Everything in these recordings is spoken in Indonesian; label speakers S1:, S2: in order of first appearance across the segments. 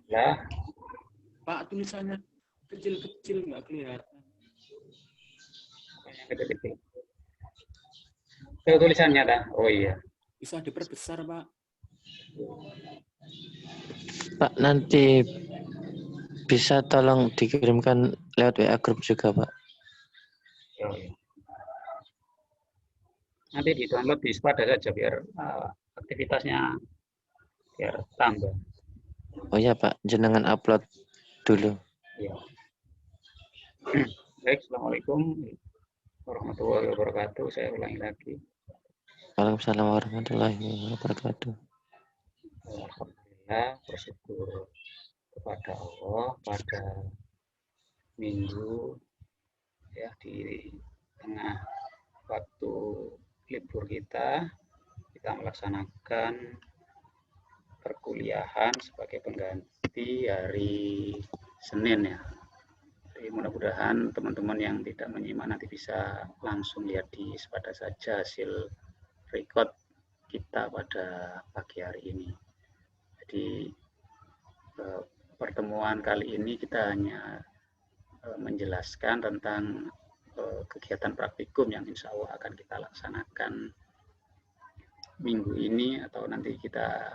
S1: Lah,
S2: Pak, tulisannya kecil-kecil nggak kelihatan.
S1: yang kecil-kecil. Itu tulisannya dah. Oh iya.
S2: Bisa diperbesar, Pak.
S3: Pak, nanti bisa tolong dikirimkan lewat WA grup juga, Pak.
S1: Oh, iya. Nanti di-download di Spada saja biar aktivitasnya biar tambah.
S3: Oh ya, Pak, jenengan upload dulu.
S1: Ya. Baik, Assalamualaikum warahmatullahi wabarakatuh. Saya ulangi lagi.
S3: Waalaikumsalam warahmatullahi wabarakatuh.
S1: Alhamdulillah, bersyukur kepada Allah pada minggu ya di tengah waktu libur kita melaksanakan perkuliahan sebagai pengganti hari Senin ya. Jadi mudah-mudahan teman-teman yang tidak menyimak nanti bisa langsung lihat di Spada saja hasil record kita pada pagi hari ini. Jadi pertemuan kali ini kita hanya menjelaskan tentang kegiatan praktikum yang insya Allah akan kita laksanakan minggu ini, atau nanti kita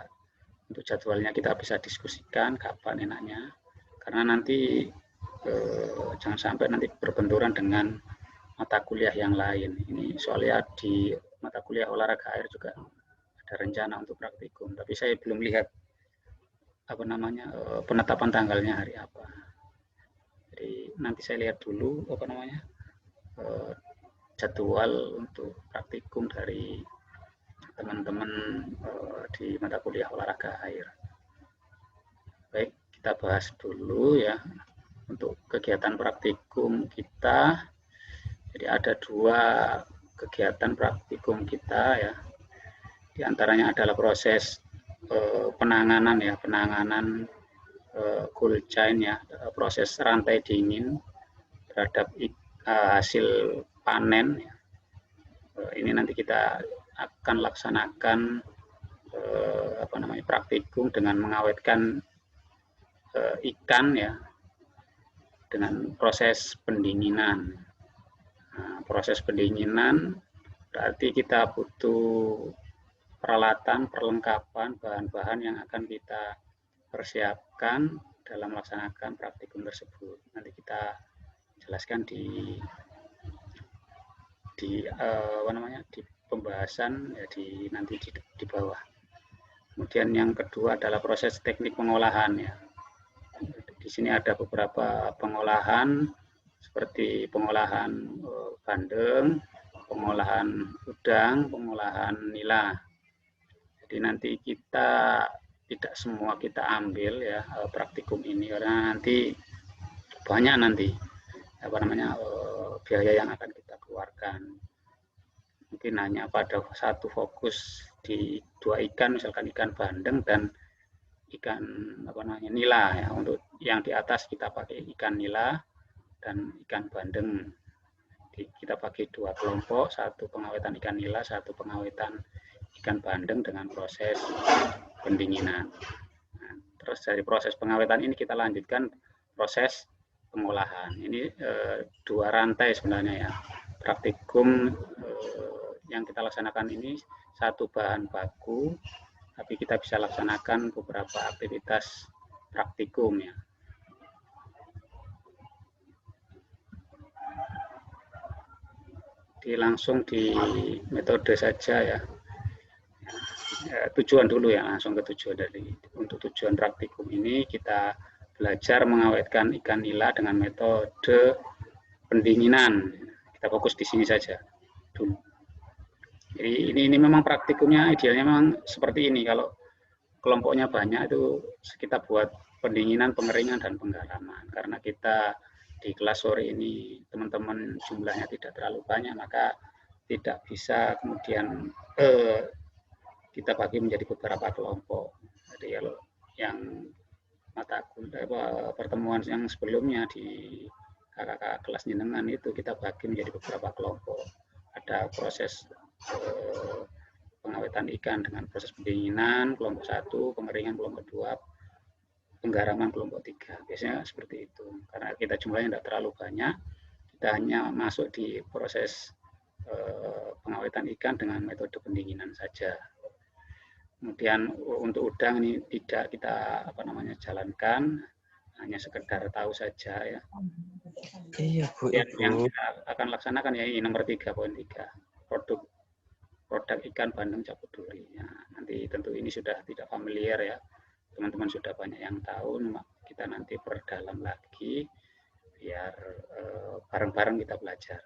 S1: untuk jadwalnya kita bisa diskusikan kapan enaknya, karena nanti jangan sampai nanti berbenturan dengan mata kuliah yang lain. Ini soalnya di mata kuliah olahraga air juga ada rencana untuk praktikum, tapi saya belum lihat penetapan tanggalnya hari apa. Jadi nanti saya lihat dulu jadwal untuk praktikum dari teman-teman di mata kuliah olahraga air. Baik, kita bahas dulu ya untuk kegiatan praktikum kita. Jadi ada 2 kegiatan praktikum kita ya. Di antaranya adalah proses penanganan cold chain ya, proses rantai dingin terhadap hasil panen ya. Ini nanti kita akan laksanakan praktikum dengan mengawetkan ikan ya dengan proses pendinginan. Nah, proses pendinginan berarti kita butuh peralatan, perlengkapan, bahan-bahan yang akan kita persiapkan dalam melaksanakan praktikum tersebut. Nanti kita jelaskan di pembahasan ya nanti di bawah. Kemudian yang kedua adalah proses teknik pengolahan ya. Di sini ada beberapa pengolahan seperti pengolahan bandeng, pengolahan udang, pengolahan nila. Jadi nanti kita tidak semua kita ambil ya praktikum ini, karena nanti banyak biaya yang akan kita keluarkan. Mungkin hanya pada satu fokus di 2 ikan, misalkan ikan bandeng dan ikan nila ya. Untuk yang di atas kita pakai ikan nila dan ikan bandeng. Kita bagi 2 kelompok, 1 pengawetan ikan nila, 1 pengawetan ikan bandeng dengan proses pendinginan. Nah, terus dari proses pengawetan ini kita lanjutkan proses pengolahan. Ini 2 rantai sebenarnya ya. Praktikum yang kita laksanakan ini 1 bahan baku, tapi kita bisa laksanakan beberapa aktivitas praktikum ya. Langsung di metode saja ya. Tujuan dulu ya, langsung ke tujuan. Untuk tujuan praktikum ini kita belajar mengawetkan ikan nila dengan metode pendinginan. Kita fokus di sini saja dulu. Jadi ini memang praktikumnya idealnya memang seperti ini. Kalau kelompoknya banyak itu kita buat pendinginan, pengeringan, dan penggaraman. Karena kita di kelas sore ini teman-teman jumlahnya tidak terlalu banyak, maka tidak bisa kemudian kita bagi menjadi beberapa kelompok. Jadi kalau yang pertemuan yang sebelumnya di kakak kelas jenengan itu kita bagi menjadi beberapa kelompok. Ada proses pengawetan ikan dengan proses pendinginan kelompok 1, pengeringan kelompok 2, penggaraman kelompok 3. Biasanya seperti itu. Karena kita jumlahnya tidak terlalu banyak, kita hanya masuk di proses pengawetan ikan dengan metode pendinginan saja. Kemudian untuk udang ini tidak kita jalankan, hanya sekedar tahu saja ya.
S3: Iya Bu.
S1: Yang kita akan laksanakan ya ini nomor 3.3, produk ikan bandeng caput duri. Ya, nanti tentu ini sudah tidak familiar ya, teman-teman sudah banyak yang tahu. Kita nanti perdalam lagi biar bareng-bareng kita belajar.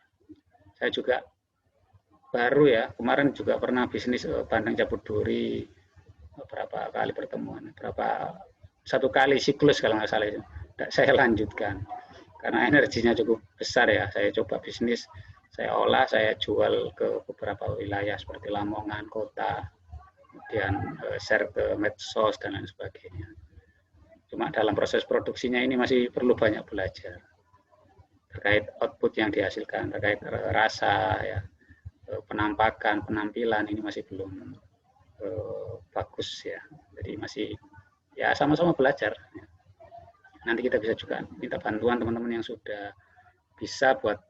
S1: Saya juga baru ya, kemarin juga pernah bisnis bandeng caput duri beberapa kali pertemuan, satu kali siklus kalau nggak salah itu. Saya lanjutkan karena energinya cukup besar ya. Saya coba bisnis, saya olah, saya jual ke beberapa wilayah seperti Lamongan, kota, kemudian share ke medsos dan lain sebagainya. Cuma dalam proses produksinya ini masih perlu banyak belajar terkait output yang dihasilkan, terkait rasa ya, penampakan, penampilan ini masih belum bagus ya. Jadi masih ya sama-sama belajar. Nanti kita bisa juga minta bantuan teman-teman yang sudah bisa buat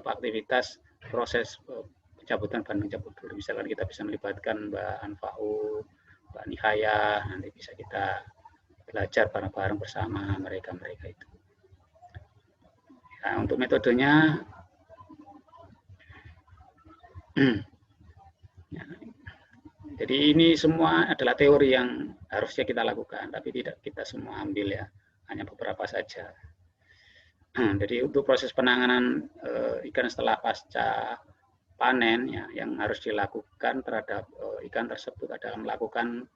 S1: aktivitas proses pencabutan bandeng caput duri. Misalkan kita bisa melibatkan Mbak Anfa'u, Mbak Nihaya, nanti bisa kita belajar bareng-bareng bersama mereka-mereka itu. Nah, untuk metodenya jadi ini semua adalah teori yang harusnya kita lakukan, tapi tidak kita semua ambil ya, hanya beberapa saja. Jadi untuk proses penanganan ikan setelah pasca panen ya, yang harus dilakukan terhadap ikan tersebut adalah melakukan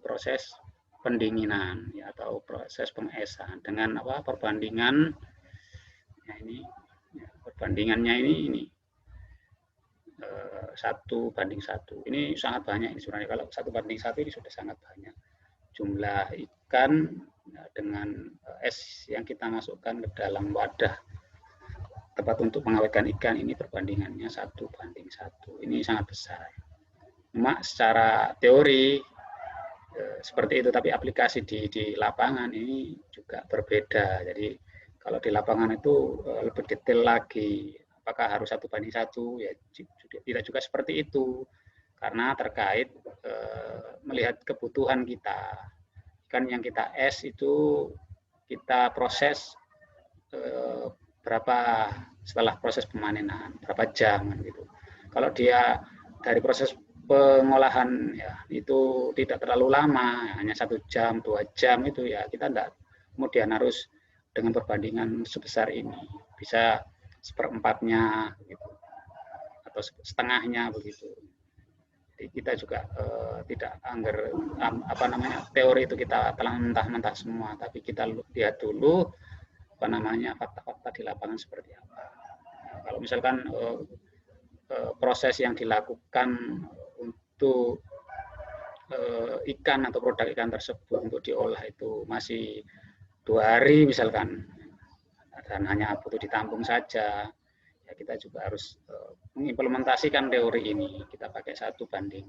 S1: proses pendinginan ya, atau proses pengesan dengan perbandingan ya, ini ya, perbandingannya ini 1:1. Ini sangat banyak ini sebenarnya. Kalau 1:1 ini sudah sangat banyak jumlah ikan dengan es yang kita masukkan ke dalam wadah tempat untuk mengawetkan ikan, ini perbandingannya 1:1. Ini sangat besar. Cuma secara teori seperti itu, tapi aplikasi di lapangan ini juga berbeda. Jadi kalau di lapangan itu lebih detail lagi. Apakah harus 1:1? Ya tidak juga seperti itu, karena terkait melihat kebutuhan kita. Ikan yang kita es itu kita proses berapa setelah proses pemanenan, berapa jam gitu. Kalau dia dari proses pengolahan ya itu tidak terlalu lama, hanya 1 jam, 2 jam itu ya kita tidak kemudian harus dengan perbandingan sebesar ini, bisa 1/4-nya gitu, atau setengahnya begitu. Jadi kita juga tidak anggar teori itu kita telan mentah-mentah semua, tapi kita lihat dulu fakta-fakta di lapangan seperti apa. Nah, kalau misalkan proses yang dilakukan untuk ikan atau produk ikan tersebut untuk diolah itu masih 2 hari misalkan, dan hanya butuh ditampung saja, ya kita juga harus mengimplementasikan teori ini. Kita pakai 1:1.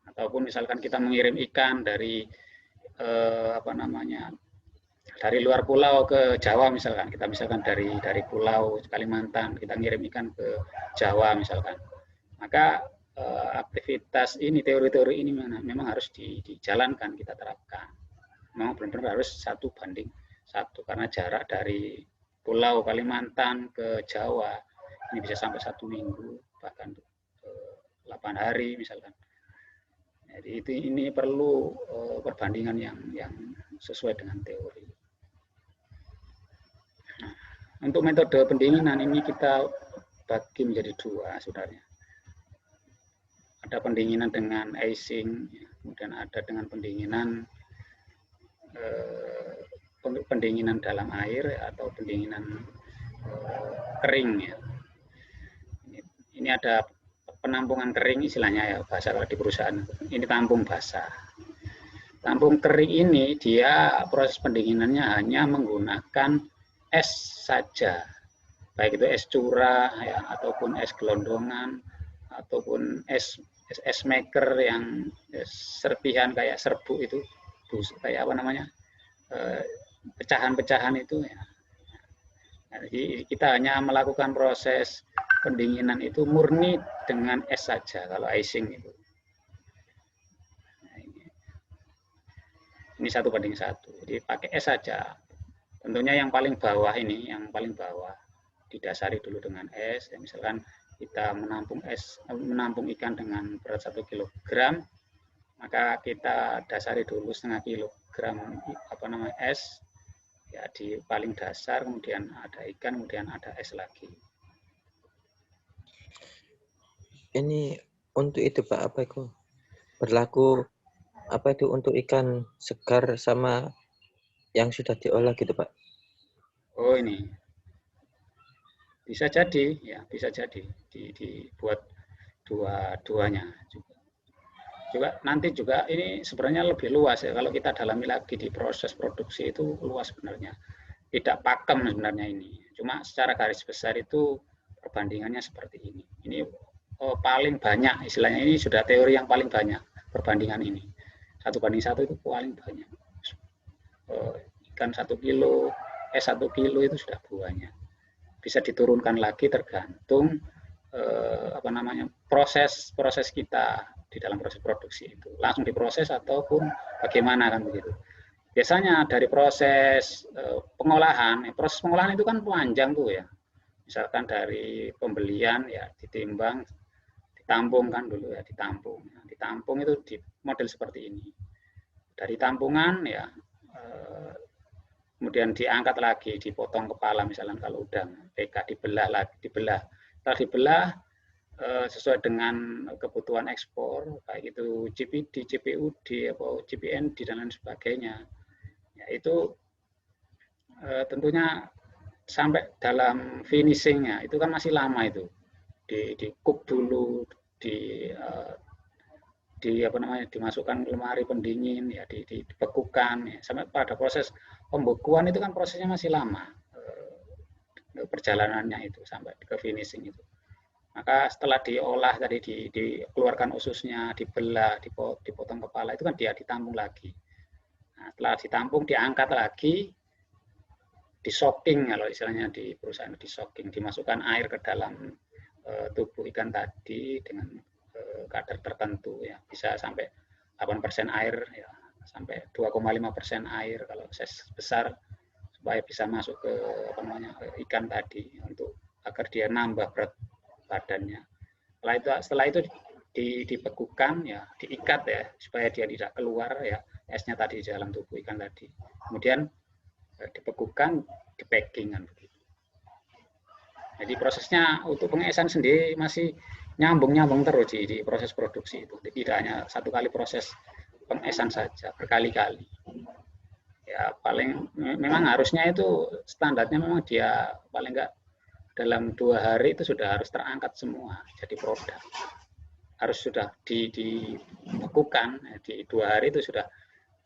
S1: Ataupun misalkan kita mengirim ikan dari dari luar pulau ke Jawa misalkan, kita misalkan dari pulau Kalimantan kita ngirim ikan ke Jawa misalkan, maka aktivitas ini, teori-teori ini memang harus dijalankan, kita terapkan. Memang benar-benar harus 1:1, karena jarak dari pulau Kalimantan ke Jawa ini bisa sampai 1 minggu, bahkan 8 hari misalkan. Jadi ini perlu perbandingan yang sesuai dengan teori. Nah, untuk metode pendinginan ini kita bagi menjadi 2 sebenarnya. Ada pendinginan dengan icing, kemudian ada dengan pendinginan dalam air atau pendinginan kering ya. Ini ada penampungan kering istilahnya ya, bahasa kalau di perusahaan. Ini tampung basah. Tampung kering ini dia proses pendinginannya hanya menggunakan es saja. Baik itu es curah ya, ataupun es gelondongan, ataupun es es maker yang serpihan kayak serbuk itu, kayak apa namanya, pecahan-pecahan itu ya. Jadi kita hanya melakukan proses pendinginan itu murni dengan es saja kalau icing itu. Nah, ini 1:1. Jadi pakai es saja. Tentunya yang paling bawah ini, yang paling bawah didasari dulu dengan es. Ya, misalkan kita menampung ikan dengan berat 1 kilogram, maka kita dasari dulu 0,5 kilogram es. Ya, di paling dasar, kemudian ada ikan, kemudian ada es lagi.
S3: Ini untuk itu Pak, apa itu? Berlaku apa itu untuk ikan segar sama yang sudah diolah gitu Pak?
S1: Oh ini bisa jadi, ya bisa jadi dibuat dua-duanya juga. Nanti juga ini sebenarnya lebih luas ya, kalau kita dalami lagi di proses produksi itu luas sebenarnya. Tidak pakem sebenarnya ini. Cuma secara garis besar itu perbandingannya seperti ini. Ini paling banyak, istilahnya ini sudah teori yang paling banyak perbandingan ini. 1:1 itu paling banyak. Ikan 1 kilo, 1 kilo itu sudah buahnya. Bisa diturunkan lagi tergantung proses kita di dalam proses produksi itu. Langsung diproses ataupun bagaimana kan begitu. Biasanya dari proses pengolahan itu kan panjang tuh ya. Misalkan dari pembelian ya ditimbang, ditampung kan dulu ya, ditampung. Ditampung itu di model seperti ini. Dari tampungan ya kemudian diangkat lagi, dipotong kepala misalnya kalau udang, PK dibelah. Setelah dibelah sesuai dengan kebutuhan ekspor, baik itu GPD, GPUD, atau GPND dan lain sebagainya. Ya, itu tentunya sampai dalam finishingnya itu kan masih lama itu, di cook dulu, dimasukkan ke lemari pendingin, ya dibekukan, ya, sampai pada proses pembekuan itu kan prosesnya masih lama, perjalanannya itu sampai ke finishing itu. Maka setelah diolah tadi dikeluarkan ususnya, dibelah, dipotong kepala, itu kan dia ditampung lagi. Nah, setelah ditampung diangkat lagi, di-soaking kalau istilahnya di perusahaan, di-soaking, dimasukkan air ke dalam tubuh ikan tadi dengan kadar tertentu ya, bisa sampai 8% air ya, sampai 2,5% air kalau size besar, supaya bisa masuk ke ikan tadi untuk agar dia nambah berat badannya. Setelah itu dibekukan ya, diikat ya supaya dia tidak keluar ya esnya tadi di dalam tubuh ikan tadi. Kemudian dibekukan, di-packing kan begitu. Jadi prosesnya untuk pengesan sendiri masih nyambung terus di proses produksi itu. Tidak hanya satu kali proses pengesan saja, berkali-kali. Ya paling memang harusnya itu standarnya memang dia paling enggak dalam 2 hari itu sudah harus terangkat semua jadi produk. Harus sudah dibekukan di 2 hari itu sudah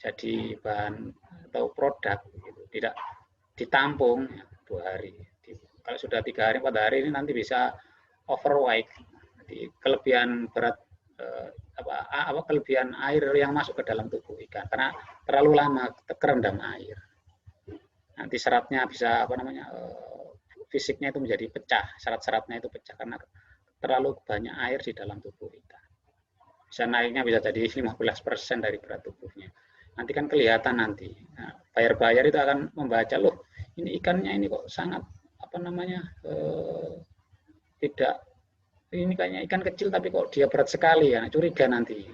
S1: jadi bahan atau produk gitu. Tidak ditampung ya, 2 hari. Kalau sudah 3 hari 4 hari ini nanti bisa overweight. Jadi kelebihan berat kelebihan air yang masuk ke dalam tubuh ikan karena terlalu lama kerendam air. Nanti seratnya bisa fisiknya itu menjadi pecah, serat-seratnya itu pecah karena terlalu banyak air di dalam tubuh ikan. Bisa naiknya bisa jadi 15% dari berat tubuhnya. Nanti kan kelihatan nanti. Nah, buyer itu akan membaca, loh ini ikannya ini kok sangat tidak, ini kayaknya ikan kecil tapi kok dia berat sekali ya, curiga nanti.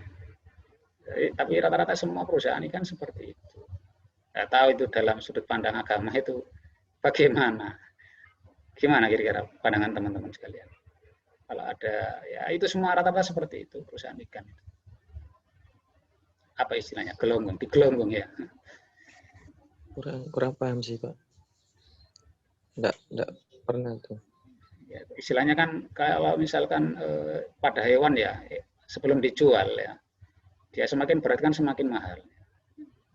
S1: Jadi, tapi rata-rata semua perusahaan ikan seperti itu. Nggak tahu itu dalam sudut pandang agama itu bagaimana. Gimana kira-kira pandangan teman-teman sekalian? Kalau ada, ya itu semua rata-rata seperti itu perusahaan ikan itu. Apa istilahnya? Digelonggong ya.
S3: Kurang paham sih Pak. Enggak pernah tuh.
S1: Ya, istilahnya kan kalau misalkan pada hewan ya sebelum dijual ya, dia semakin berat kan semakin mahal.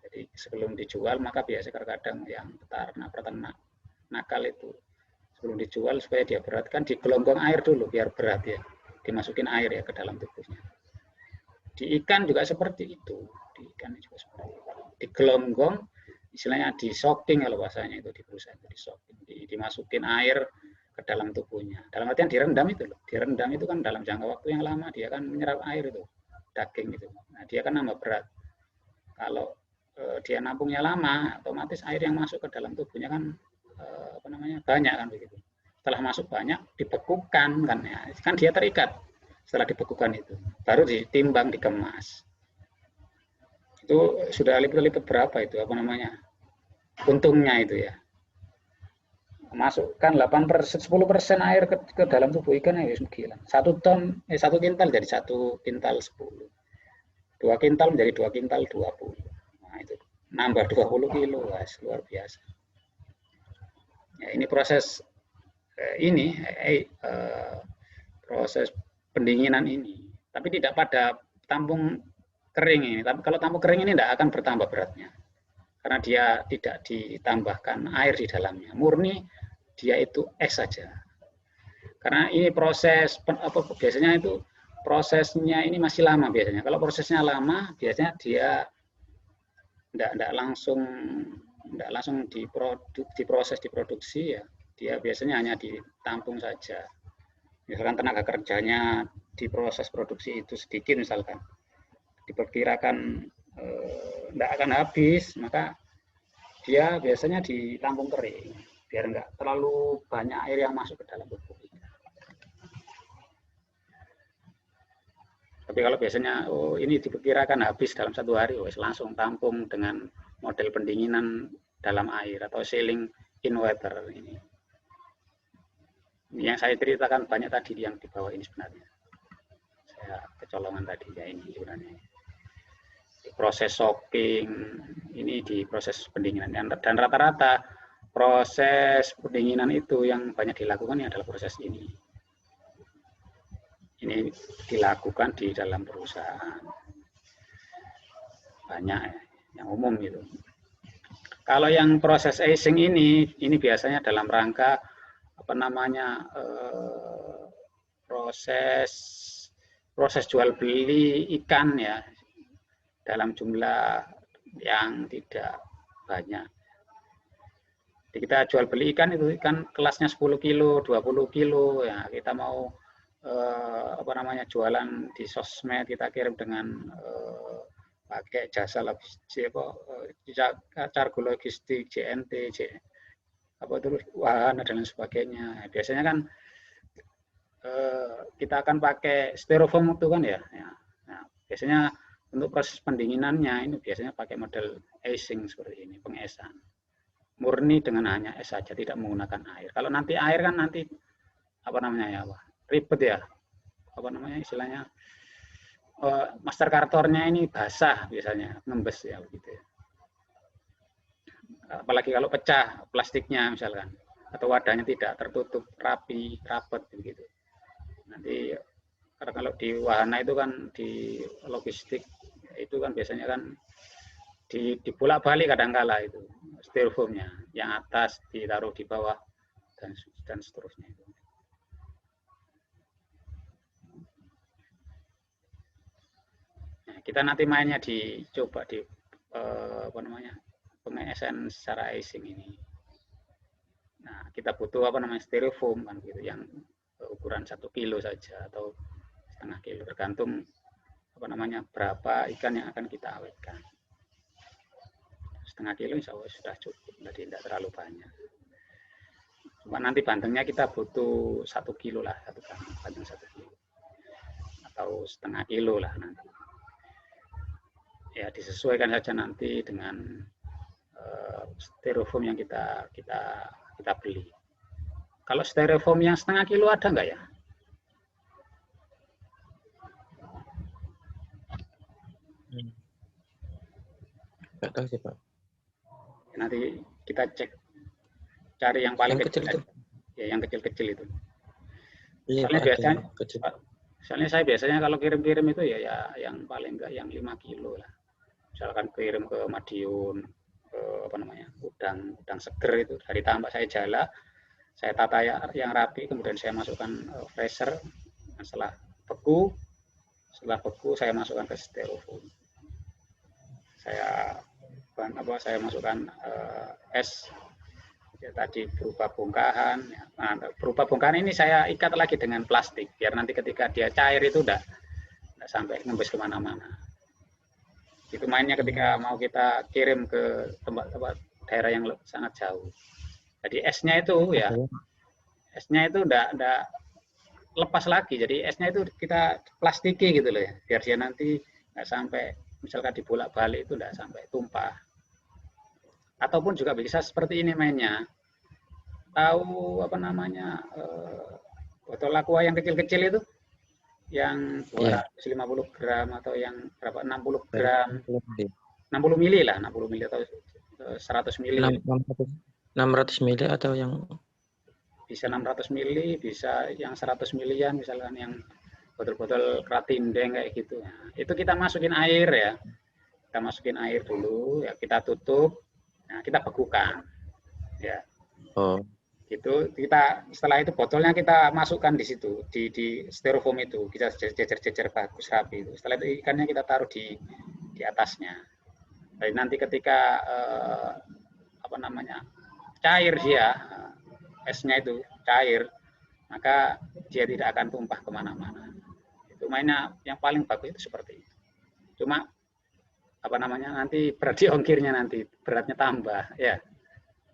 S1: Jadi sebelum dijual maka biasa kadang yang peternak nakal itu sebelum dijual supaya dia berat kan digelonggong air dulu biar berat ya, dimasukin air ya ke dalam tubuhnya. Di ikan juga seperti itu. Di ikan juga seperti itu. Di gelonggong, istilahnya di soaking kalau bahasanya itu di perusahaan itu di soaking, dimasukin air ke dalam tubuhnya. Dalam artian direndam itu loh. Direndam itu kan dalam jangka waktu yang lama dia kan menyerap air itu, daging itu. Nah, dia kan nambah berat. Kalau dia nampungnya lama, otomatis air yang masuk ke dalam tubuhnya kan banyak kan begitu. Setelah masuk banyak dibekukan kan ya. Kan dia terikat. Setelah dibekukan itu baru ditimbang, dikemas. Itu sudah lipat-lipat berapa itu untungnya itu ya. Masukkan 10% air ke dalam tubuh ikan ya gila. 1 kintal jadi 1 kintal 10. 2 kintal menjadi 2 kintal 20. Nah, itu nambah 20 kilo, guys, luar biasa. Ya, ini proses proses pendinginan ini. Tapi tidak pada tampung kering ini. Tapi kalau tampung kering ini tidak akan bertambah beratnya. Karena dia tidak ditambahkan air di dalamnya. Murni dia itu es saja. Karena ini proses biasanya itu prosesnya ini masih lama biasanya. Kalau prosesnya lama biasanya dia tidak langsung diproses diproduksi ya. Dia biasanya hanya ditampung saja. Misalkan tenaga kerjanya di proses produksi itu sedikit misalkan. Diperkirakan tidak akan habis, maka dia biasanya ditampung kering biar enggak terlalu banyak air yang masuk ke dalam tubuh. Tapi kalau biasanya ini diperkirakan habis dalam 1 hari, langsung tampung dengan model pendinginan dalam air atau sealing in water ini. Yang saya ceritakan banyak tadi yang di bawah ini sebenarnya. Saya kecolongan tadi ya ini sebenarnya. Proses soaking ini di proses pendinginan dan rata-rata proses pendinginan itu yang banyak dilakukan adalah proses ini. Ini dilakukan di dalam perusahaan. Banyak yang umum gitu. Kalau yang proses icing ini biasanya dalam rangka proses jual beli ikan ya dalam jumlah yang tidak banyak. Jadi kita jual beli ikan itu ikan kelasnya 10 kilo, 20 kilo ya kita mau jualan di sosmed kita kirim dengan pakai jasa logistik cargo logistik JNT wahana dan lain sebagainya. Biasanya kan kita akan pakai styrofoam itu kan ya. Nah, biasanya untuk proses pendinginannya ini biasanya pakai model icing seperti ini, pengesan. Murni dengan hanya es saja, tidak menggunakan air. Kalau nanti air kan nanti ribet ya. Istilahnya master kartornya ini basah biasanya, ngembes ya begitu ya. Apalagi kalau pecah plastiknya misalkan atau wadahnya tidak tertutup rapi, rapat begitu. Nanti karena kalau di wahana itu kan di logistik itu kan biasanya kan dibolak-balik kadangkala itu styrofoamnya, yang atas ditaruh di bawah dan seterusnya itu. Nah, kita nanti mainnya dicoba di pengesan secara icing ini. Nah, kita butuh styrofoam kan gitu yang ukuran 1 kilo saja atau setengah kilo tergantung berapa ikan yang akan kita awetkan. Setengah kilo insya Allah sudah cukup, jadi tidak terlalu banyak. Cuma nanti bandengnya kita butuh 1 kilo lah, bandeng 1 kilo atau setengah kilo lah nanti. Ya disesuaikan saja nanti dengan styrofoam yang kita beli. Kalau styrofoam yang setengah kilo ada nggak ya?
S3: Nggak tahu sih Pak.
S1: Nanti kita cari yang paling
S3: kecil itu.
S1: Ya, yang kecil-kecil itu.
S3: Iya,
S1: Soalnya saya biasanya kalau kirim-kirim itu ya yang paling enggak yang 5 kilo lah. Misalkan kirim ke Madiun, ke udang seger itu dari tambak saya jala, saya tata yang rapi, kemudian saya masukkan freezer. Setelah beku, Setelah beku saya masukkan ke styrofoam. Saya masukkan es ya, tadi berupa bongkahan. Nah, berupa bongkahan ini saya ikat lagi dengan plastik biar nanti ketika dia cair itu udah sampai ngembes kemana-mana. Itu mainnya ketika mau kita kirim ke tempat-tempat daerah yang sangat jauh. Jadi esnya itu ya, esnya itu udah lepas lagi. Jadi esnya itu kita plastiki gitu loh ya, biar dia nanti nggak sampai misalkan dibolak-balik itu nggak sampai tumpah. Ataupun juga bisa seperti ini mainnya. Tahu apa namanya botol aqua yang kecil-kecil itu? Yang 250 gram atau yang berapa 60 gram 60 mili lah 60 mili atau 100 mili
S3: 600 mili atau yang
S1: bisa 600 mili bisa yang 100 milian misalkan yang botol-botol Kratindeng kayak gitu ya. Itu kita masukin air ya, kita masukin air dulu ya, kita tutup, nah, kita bekukan ya. Gitu kita setelah itu botolnya kita masukkan di situ di styrofoam itu kita jejer-jejer bagus rapi itu. Setelah itu ikannya kita taruh di atasnya. Jadi nanti ketika apa namanya cair dia esnya itu cair, maka dia tidak akan tumpah kemana-mana. Itu mainnya yang paling bagus itu seperti itu. Cuma apa namanya nanti berat di ongkirnya nanti beratnya tambah ya.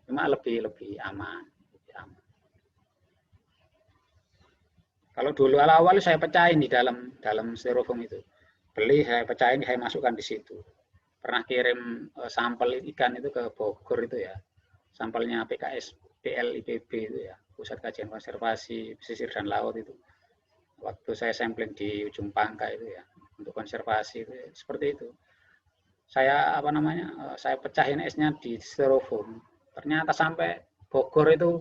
S1: Cuma lebih aman. Kalau dulu awal saya pecahin di dalam styrofoam itu. Beli saya pecahin, saya masukkan di situ. Pernah kirim sampel ikan itu ke Bogor itu ya. Sampelnya PKS PLIPB itu ya, Pusat Kajian Konservasi Pesisir dan Laut itu. Waktu saya sampling di Ujung Pangka itu ya, untuk konservasi itu ya, seperti itu. Saya apa namanya? Saya pecahin esnya di styrofoam. Ternyata sampai Bogor itu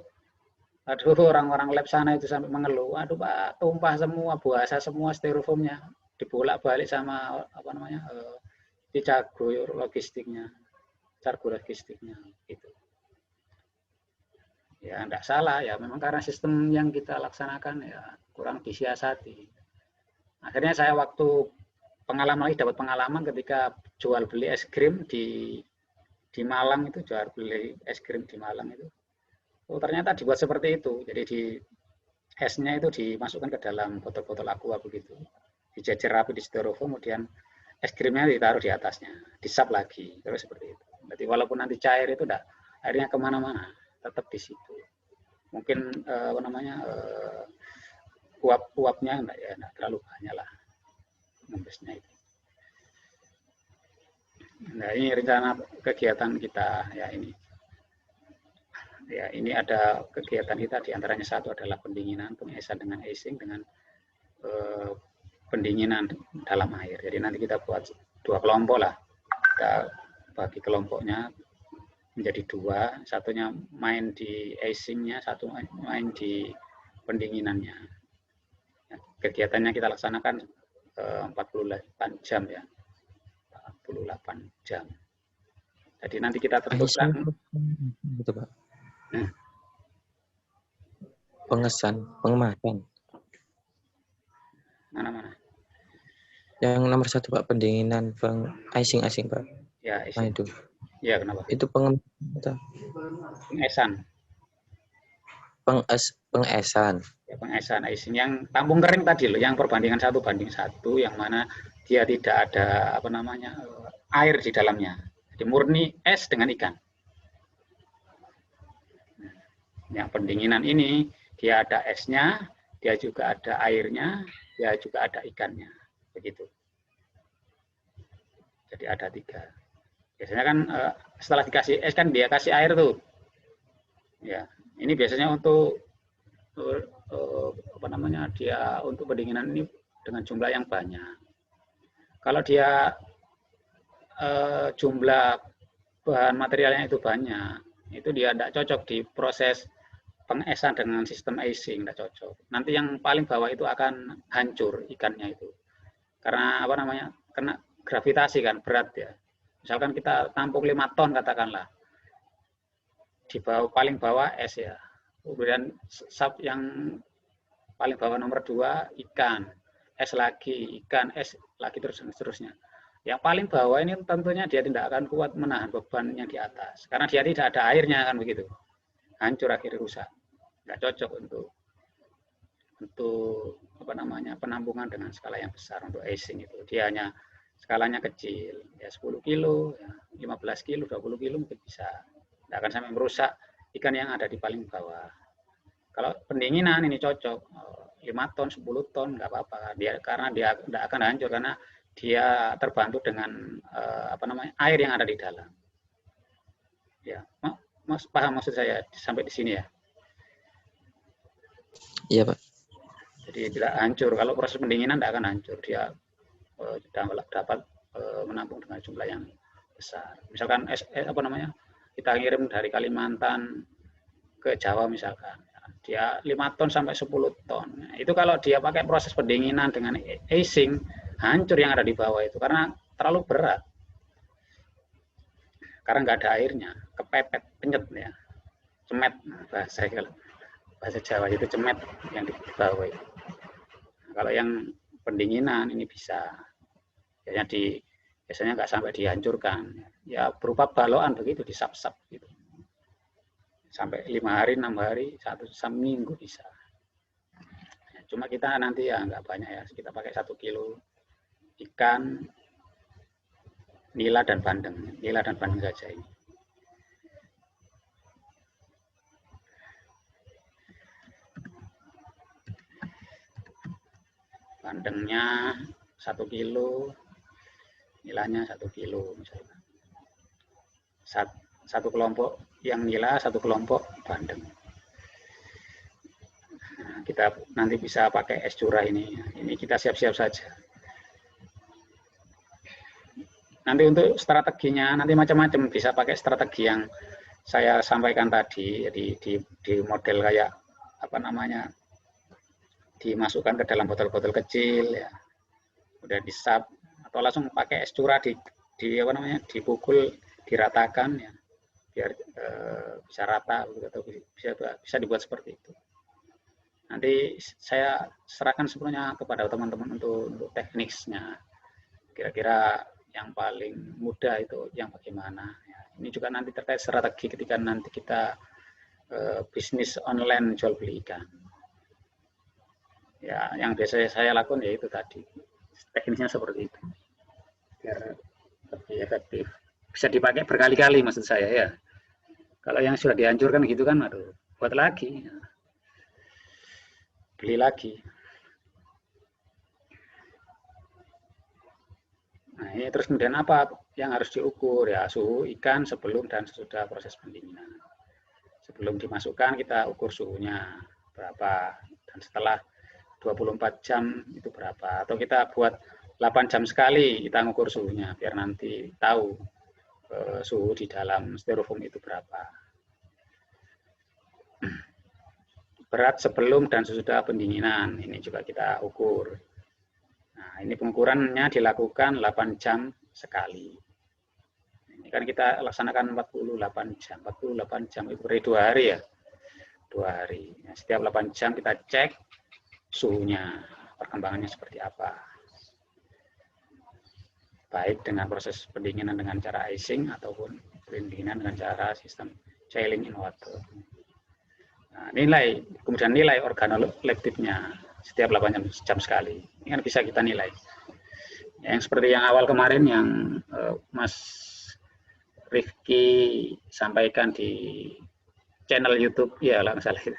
S1: aduh, orang-orang lab sana itu sampai mengeluh, aduh Pak, tumpah semua, basah semua styrofoamnya, dibolak-balik sama apa namanya, dijago logistiknya, cargo logistiknya, gitu. Ya, enggak salah ya, memang karena sistem yang kita laksanakan ya kurang disiasati. Akhirnya saya waktu dapat pengalaman ketika jual beli es krim di Malang itu, jual beli es krim di Malang itu. Oh, ternyata dibuat seperti itu. Jadi di esnya itu dimasukkan ke dalam botol-botol aqua begitu. Dijejer rapi di styrofoam, kemudian es krimnya ditaruh di atasnya. Disap lagi, terus seperti itu. Jadi walaupun nanti cair itu enggak, airnya kemana-mana, tetap di situ. Mungkin apa namanya uap-uapnya enggak terlalu banyak lah ngembesnya itu. Nah, ini rencana kegiatan kita ya ini. Ya, ini ada kegiatan kita diantaranya satu adalah pendinginan, pengesan dengan icing dengan pendinginan dalam air. Jadi nanti kita buat 2 kelompok lah. Kita bagi kelompoknya menjadi 2, satunya main di icingnya, satu main di pendinginannya. Kegiatannya kita laksanakan 48 jam ya, 48 jam. Jadi nanti kita tentukan.
S3: Betul, Pak. Pengemasan.
S1: Mana?
S3: Yang nomor 1 Pak, pendinginan, icing Pak.
S1: Ya, icing.
S3: Nah, itu.
S1: Ya, kenapa?
S3: Itu
S1: pengesan.
S3: Pengesan.
S1: Ya, pengesan icing yang tampung kering tadi loh, yang perbandingan 1:1 yang mana dia tidak ada apa namanya air di dalamnya. Jadi murni es dengan ikan. Yang pendinginan ini dia ada esnya, dia juga ada airnya, dia juga ada ikannya, begitu. Jadi ada 3. Biasanya kan setelah dikasih es kan dia kasih air tuh. Ya, ini biasanya untuk apa namanya dia untuk pendinginan ini dengan jumlah yang banyak. Kalau dia jumlah bahan materialnya itu banyak, itu dia tidak cocok di proses pengesan dengan sistem icing, tidak cocok. Nanti yang paling bawah itu akan hancur ikannya itu. Karena apa namanya? Kena gravitasi kan, berat ya. Misalkan kita tampung 5 ton katakanlah. Di bawah paling bawah es ya. Kemudian yang paling bawah nomor 2 ikan. es lagi, ikan, es lagi terus seterusnya. Yang paling bawah ini tentunya dia tidak akan kuat menahan beban yang di atas, karena dia tidak ada airnya kan begitu, hancur akhirnya rusak, nggak cocok untuk apa namanya penampungan dengan skala yang besar untuk icing itu. Dia hanya skalanya kecil, ya 10 kilo, ya 15 kilo, 20 kilo mungkin bisa, tidak akan sampai merusak ikan yang ada di paling bawah. Kalau pendinginan ini cocok 5 ton, 10 ton nggak apa-apa, karena dia tidak akan hancur karena dia terbantu dengan apa namanya air yang ada di dalam. Ya, Mas paham maksud saya sampai di sini ya?
S3: Iya Pak.
S1: Jadi tidak hancur. Kalau proses pendinginan tidak akan hancur. Dia dapat menampung dengan jumlah yang besar. Misalkan apa namanya kita kirim dari Kalimantan ke Jawa misalkan, dia 5 ton sampai 10 ton. Nah, itu kalau dia pakai proses pendinginan dengan icing, hancur yang ada di bawah itu karena terlalu berat. Karena nggak ada airnya, kepepet, penyet ya, cemet bahasa Jawa itu cemet yang di bawah itu. Nah, kalau yang pendinginan ini bisa, biasanya nggak sampai dihancurkan, ya berupa balokan begitu, disap-sap gitu. Sampai 5 hari, 6 hari, 1 minggu bisa. Cuma kita nanti ya nggak banyak ya, kita pakai 1 kilo ikan, nila dan bandeng saja ini. Bandengnya 1 kilo, nilainya 1 kilo misalnya. Satu kelompok yang nila, 1 kelompok bandeng. Nah, kita nanti bisa pakai es curah ini. Ini kita siap-siap saja. Nanti untuk strateginya nanti macam-macam, bisa pakai strategi yang saya sampaikan tadi, jadi di model kayak apa namanya, dimasukkan ke dalam botol-botol kecil ya, udah disap, atau langsung pakai es curah di apa namanya, dipukul, diratakan ya, biar bisa rata atau bisa dibuat seperti itu. Nanti saya serahkan sepenuhnya kepada teman-teman untuk teknisnya, kira-kira yang paling mudah itu yang bagaimana ya. Ini juga nanti terkait strategi ketika nanti kita bisnis online jual beli ikan ya, yang biasa saya lakukan ya itu tadi, teknisnya seperti itu biar lebih efektif, bisa dipakai berkali-kali maksud saya ya. Kalau yang sudah dihancurkan gitu kan, aduh, buat lagi, beli lagi. Nah, ini terus kemudian apa yang harus diukur ya, suhu ikan sebelum dan sesudah proses pendinginan. Sebelum dimasukkan kita ukur suhunya berapa, dan setelah 24 jam itu berapa, atau kita buat 8 jam sekali kita ngukur suhunya biar nanti tahu suhu di dalam styrofoam itu berapa. Berat sebelum dan sesudah pendinginan ini juga kita ukur. Nah, ini pengukurannya dilakukan 8 jam sekali. Ini kan kita laksanakan 48 jam. 48 jam itu beri 2 hari ya. 2 hari. Nah, setiap 8 jam kita cek suhunya, perkembangannya seperti apa. Baik dengan proses pendinginan dengan cara icing ataupun pendinginan dengan cara sistem chilling in water. Nah, kemudian nilai organoleptiknya setiap 8 jam sekali. Ini kan bisa kita nilai. Yang seperti yang awal kemarin yang Mas Rifki sampaikan di channel YouTube, ya lah masalah itu.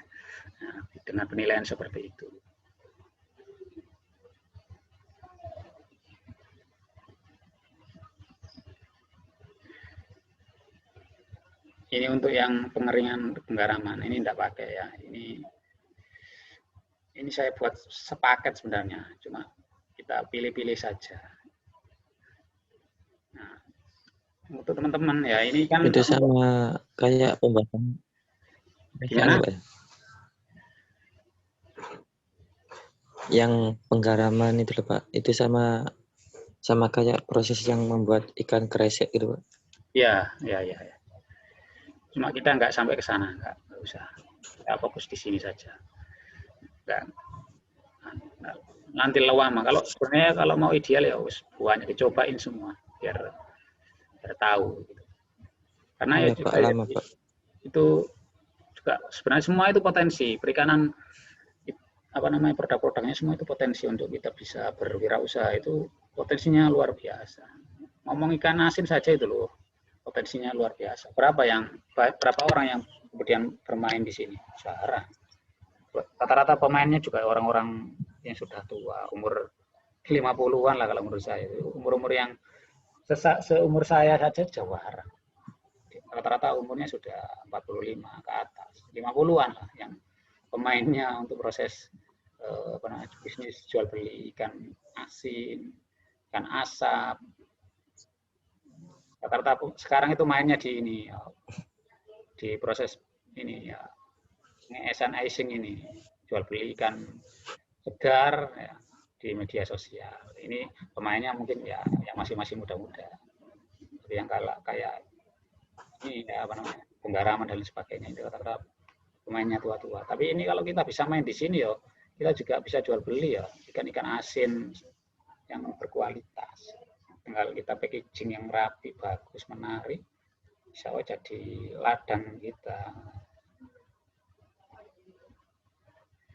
S1: Nah, dengan penilaian seperti itu. Ini untuk yang pengeringan penggaraman, ini tidak pakai ya. Ini saya buat sepaket sebenarnya, cuma kita pilih-pilih saja. Nah, untuk teman-teman ya, ini kan
S3: itu sama kayak pembahasan.
S1: Gimana?
S3: Yang penggaraman itu loh Pak, itu sama kayak proses yang membuat ikan kresek gitu Pak.
S1: Ya. Cuma kita nggak sampai ke sana, nggak usah. Kita fokus di sini saja. nanti lewama. Kalau sebenarnya kalau mau ideal ya banyak dicobain semua biar tahu. Gitu. Karena ya juga
S3: Pak, lama, Pak.
S1: Itu juga sebenarnya semua itu potensi perikanan, apa namanya, produk-produknya semua itu potensi untuk kita bisa berwirausaha, itu potensinya luar biasa. Ngomong ikan asin saja itu loh potensinya luar biasa. Berapa orang yang kemudian bermain di sini? Jarang. Rata-rata pemainnya juga orang-orang yang sudah tua, umur 50-an lah kalau menurut saya. Umur-umur yang seumur saya saja jarang. Rata-rata umurnya sudah 45 ke atas, 50-an lah yang pemainnya untuk proses bisnis jual beli ikan asin, ikan asap. Rata-rata sekarang itu mainnya di ini, di proses ini ya, nge-Asian icing ini, jual beli ikan segar ya, di media sosial. Ini pemainnya mungkin ya yang masih muda-muda, yang kayak ini ya, apa namanya, penggaraman dan sebagainya, itu rata-rata pemainnya tua-tua. Tapi ini kalau kita bisa main di sini ya, kita juga bisa jual beli ya ikan-ikan asin yang berkualitas. Tinggal kita packaging yang rapi, bagus, menarik, bisa jadi ladang kita.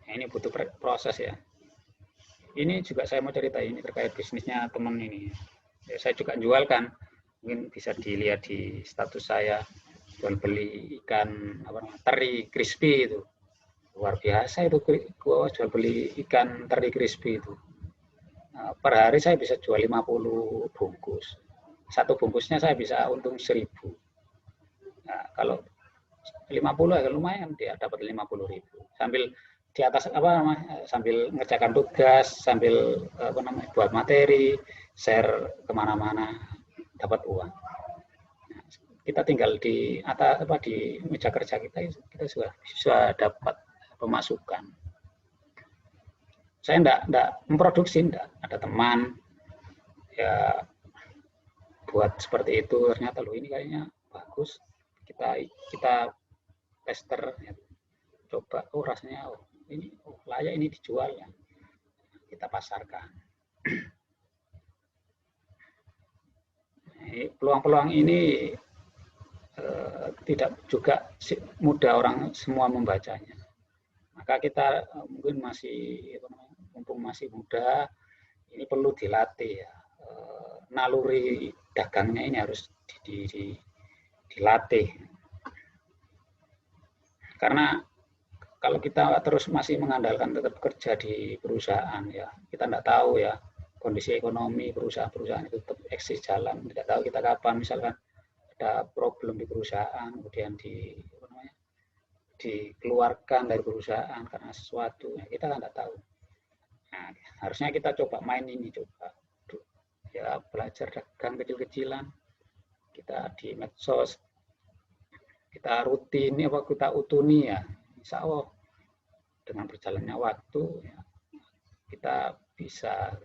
S1: Nah, ini butuh proses ya. Ini juga saya mau cerita ini terkait bisnisnya teman ini. Ya, saya juga jualkan, mungkin bisa dilihat di status saya, jual beli ikan teri crispy itu. Luar biasa itu, jual beli ikan teri crispy itu. Per hari saya bisa jual 50 bungkus. Satu bungkusnya saya bisa untung 1.000. Nah, kalau 50 ya lumayan, dia dapat 50.000. Sambil di atas sambil ngerjakan tugas, sambil buat materi, share kemana-mana, dapat uang. Nah, kita tinggal di atas di meja kerja kita sudah dapat pemasukan. Saya enggak memproduksi, ada teman ya buat seperti itu, ternyata loh ini kayaknya bagus, kita tester ya. Coba rasanya ini layak ini dijual ya, kita pasarkan. Peluang-peluang ini tidak juga mudah orang semua membacanya. Maka kita mungkin mumpung masih muda, ini perlu dilatih ya. Naluri dagangnya ini harus dilatih. Karena kalau kita terus masih mengandalkan tetap kerja di perusahaan ya, kita tidak tahu ya kondisi ekonomi perusahaan itu tetap eksis jalan. Tidak tahu kita kapan misalkan ada problem di perusahaan, kemudian dikeluarkan dari perusahaan karena sesuatu, ya, kita kan tidak tahu. Nah, harusnya kita coba main ini, coba ya belajar dagang kecil-kecilan, kita di medsos, kita rutin, kita utuni ya, insya Allah dengan berjalannya waktu ya, kita bisa.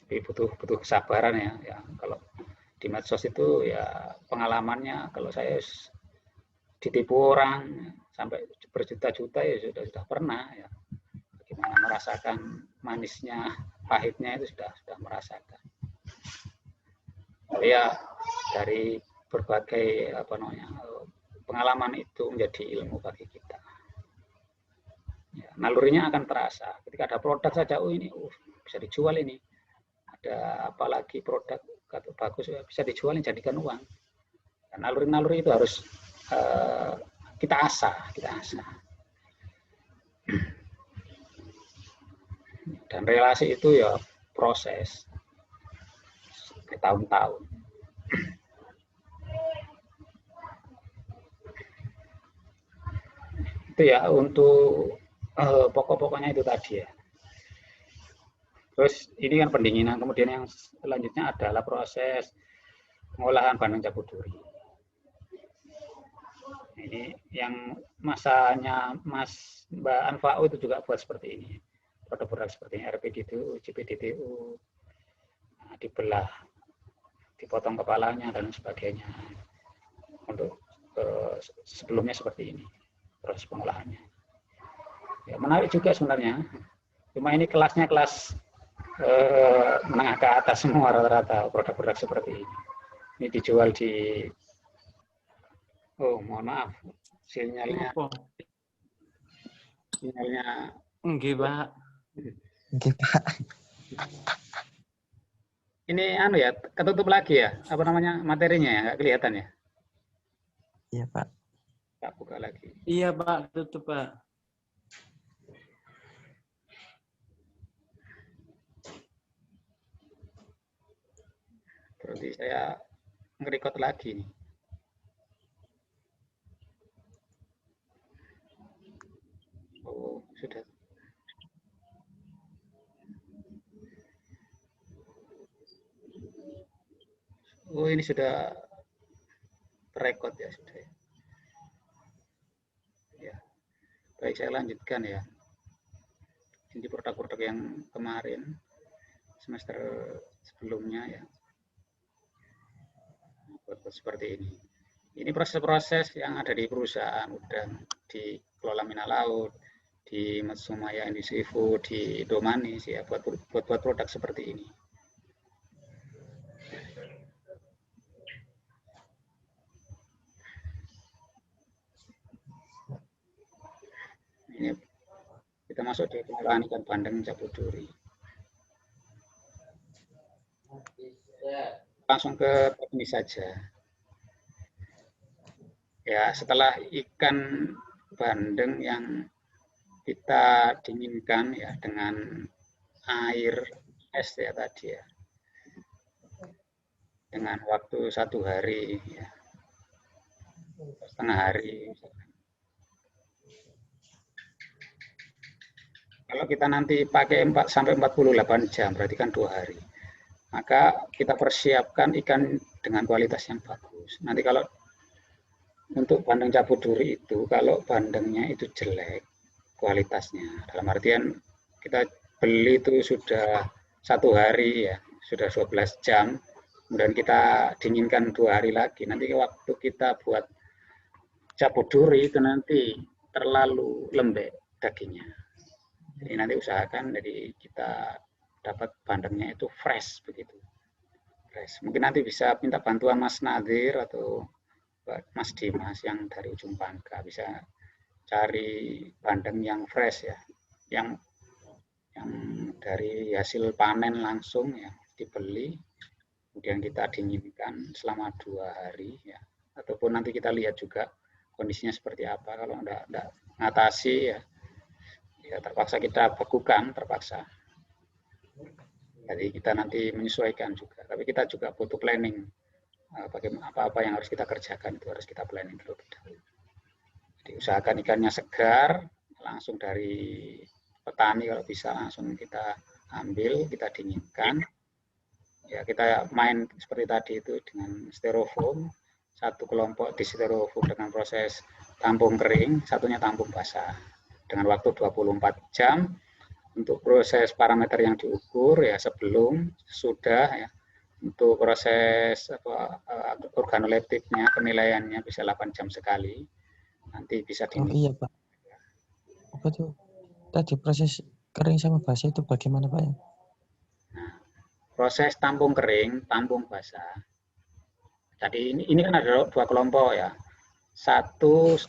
S1: Tapi butuh kesabaran ya. Kalau di medsos itu ya pengalamannya, kalau saya ditipu orang sampai berjuta-juta ya sudah pernah ya. Bagaimana merasakan manisnya, pahitnya itu sudah merasakan. Ya dari berbagai pengalaman itu menjadi ilmu bagi kita. Ya, nalurinya akan terasa. Ketika ada produk saja, ini bisa dijual ini. Ada apalagi produk bagus bisa dijual, jadikan uang. Dan naluri-naluri itu harus kita asah. Dan relasi itu ya proses bertahun-tahun. Itu ya untuk pokok-pokoknya itu tadi ya. Terus ini kan pendinginan, kemudian yang selanjutnya adalah proses pengolahan bandeng Cabu Duri. Ini yang masanya Mbak Anfa'u itu juga buat seperti ini. Produk-produk seperti ini, RPDTU, CPDTU, dibelah, dipotong kepalanya dan sebagainya. Untuk sebelumnya seperti ini proses pengolahannya. Ya, menarik juga sebenarnya. Cuma ini kelasnya kelas menengah ke atas semua rata-rata produk-produk seperti ini. Ini dijual di, oh mohon maaf, sinyalnya
S2: Enggak, Pak.
S3: Oke, Pak.
S1: ini anu ya, ketutup lagi ya, apa namanya materinya ya, nggak kelihatan ya.
S3: Iya, Pak.
S1: Tak buka lagi.
S2: Iya, Pak, tutup, Pak.
S1: Berarti saya nge-record lagi nih. Oh, sudah. Oh, ini sudah terrekod ya, sudah. Ya. Baik, saya lanjutkan ya. Ini produk-produk yang kemarin semester sebelumnya ya. Buat seperti ini. Ini proses-proses yang ada di perusahaan, udang, di Kelola Mina Laut, di Matsumaya Industri Food, di Domanis ya, buat produk seperti ini. Ini kita masuk di pengolahan ikan bandeng Cabuduri. Langsung ke teknis saja. Ya, setelah ikan bandeng yang kita dinginkan ya dengan air es ya tadi ya, dengan waktu 1 hari ya, setengah hari. Kalau kita nanti pakai 4 sampai 48 jam, berarti kan 2 hari. Maka kita persiapkan ikan dengan kualitas yang bagus. Nanti kalau untuk bandeng Cabuduri itu, kalau bandengnya itu jelek kualitasnya, dalam artian kita beli itu sudah 1 hari ya, sudah 12 jam, kemudian kita dinginkan 2 hari lagi. Nanti waktu kita buat Cabuduri itu nanti terlalu lembek dagingnya. Jadi nanti usahakan dari kita dapat bandengnya itu fresh begitu. Fresh. Mungkin nanti bisa minta bantuan Mas Nadir atau Mas Dimas yang dari ujung Pangka, bisa cari bandeng yang fresh ya, yang dari hasil panen langsung ya, dibeli, kemudian kita dinginkan selama 2 hari ya, ataupun nanti kita lihat juga kondisinya seperti apa. Kalau enggak ngatasi ya terpaksa kita bekukan, terpaksa. Jadi kita nanti menyesuaikan juga, tapi kita juga butuh planning. Bagaimana apa yang harus kita kerjakan itu harus kita planning dulu. Jadi usahakan ikannya segar, langsung dari petani kalau bisa langsung kita ambil, kita dinginkan. Ya kita main seperti tadi itu dengan styrofoam, satu kelompok di styrofoam dengan proses tampung kering, satunya tampung basah. Dengan waktu 24 jam untuk proses parameter yang diukur ya sebelum, sudah ya. Untuk proses organoleptiknya, penilaiannya bisa 8 jam sekali. Nanti bisa
S3: Oh iya, Pak. Apa tuh? Tadi proses kering sama basah itu bagaimana, Pak?
S1: Nah, proses tampung kering, tampung basah. Jadi ini kan ada 2 kelompok ya. Satu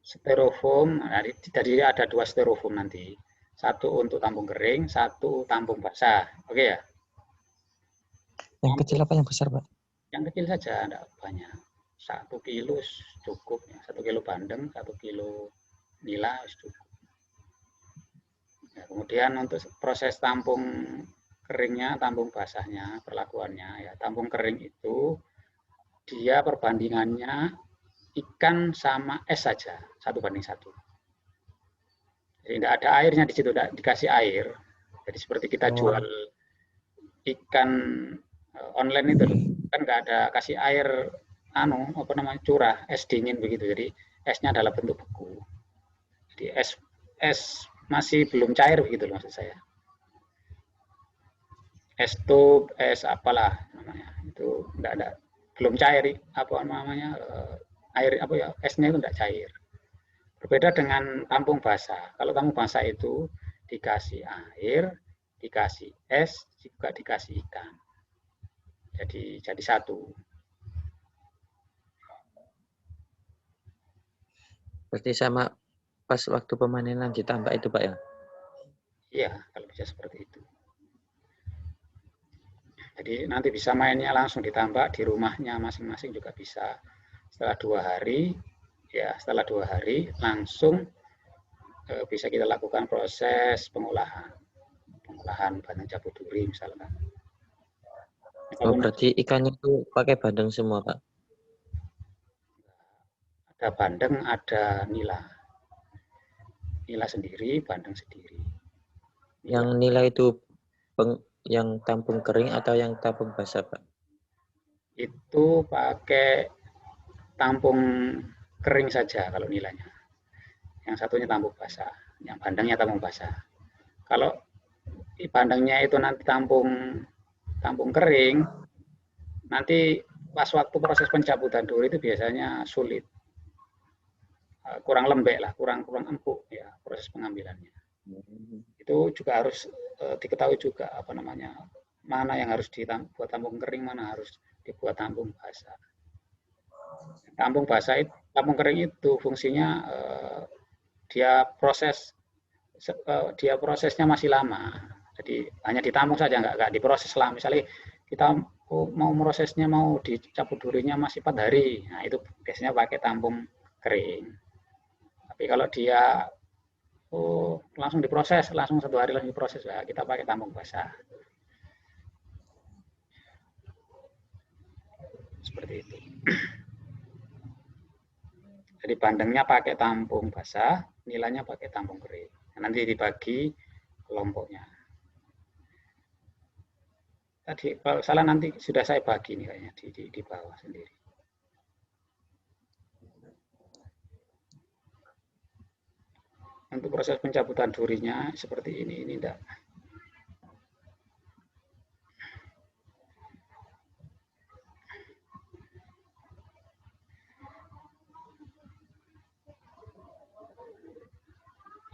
S1: styrofoam, jadi ada 2 styrofoam nanti. Satu untuk tampung kering, satu tampung basah. Oke ya?
S3: Yang kecil apa yang besar, Pak?
S1: Yang kecil saja, enggak banyak. 1 kilo cukup. 1 kilo bandeng, 1 kilo nila cukup. Ya, kemudian untuk proses tampung keringnya, tampung basahnya, perlakuannya, ya tampung kering itu dia perbandingannya ikan sama es saja, 1:1. Jadi tidak ada airnya di situ, tidak dikasih air. Jadi seperti kita jual ikan online itu kan nggak ada kasih air curah, es dingin begitu. Jadi esnya adalah bentuk beku. Jadi es masih belum cair begitu loh maksud saya. Es tub, es apalah namanya, itu enggak ada, belum cair air esnya itu enggak cair. Berbeda dengan tampung basah. Kalau tampung basah itu dikasih air, dikasih es, juga dikasih ikan. Jadi satu.
S3: Berarti sama pas waktu pemanenan ditambah itu Pak ya?
S1: Iya, kalau bisa seperti itu. Jadi nanti bisa mainnya langsung ditambah di rumahnya masing-masing juga bisa. Setelah 2 hari, ya setelah 2 hari langsung bisa kita lakukan proses pengolahan bandeng cabut duri misalkan.
S3: Oh, berarti ikannya itu pakai bandeng semua Pak?
S1: Ada bandeng, ada nila. Nila sendiri, bandeng sendiri.
S3: Yang nila itu yang tampung kering atau yang tampung basah Pak?
S1: Itu pakai tampung kering saja kalau nilainya. Yang satunya tampung basah, yang bandengnya tampung basah. Kalau bandengnya itu nanti tampung kering, nanti pas waktu proses pencabutan duri itu biasanya sulit, kurang lembek lah, kurang empuk ya proses pengambilannya. Itu juga harus diketahui juga mana yang harus dibuat tampung kering, mana harus dibuat tampung basah. Tampung kering itu fungsinya dia prosesnya masih lama. Jadi hanya ditampung saja, nggak diproses lama. Misalnya kita mau prosesnya mau dicabut durinya masih 4 hari, nah itu biasanya pakai tampung kering. Tapi kalau dia langsung diproses, langsung 1 hari langsung diproses, ya kita pakai tampung basah. Seperti itu. Jadi bandengnya pakai tampung basah, nilainya pakai tampung kering. Nanti dibagi kelompoknya. Tadi kalau salah nanti sudah saya bagi nih kayaknya di bawah sendiri. Untuk proses pencabutan durinya seperti ini enggak.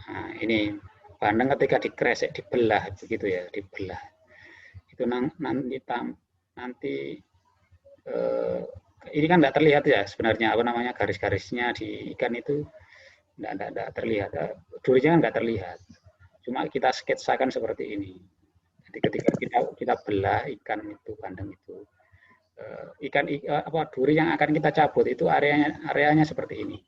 S1: Nah, ini bandeng ketika dikresek, dibelah begitu ya, dibelah. Itu nanti ini kan tidak terlihat ya sebenarnya garis-garisnya di ikan itu tidak terlihat. Durinya kan tidak terlihat. Cuma kita sketsakan seperti ini. Jadi ketika kita belah ikan itu, bandeng itu, duri yang akan kita cabut itu areanya seperti ini.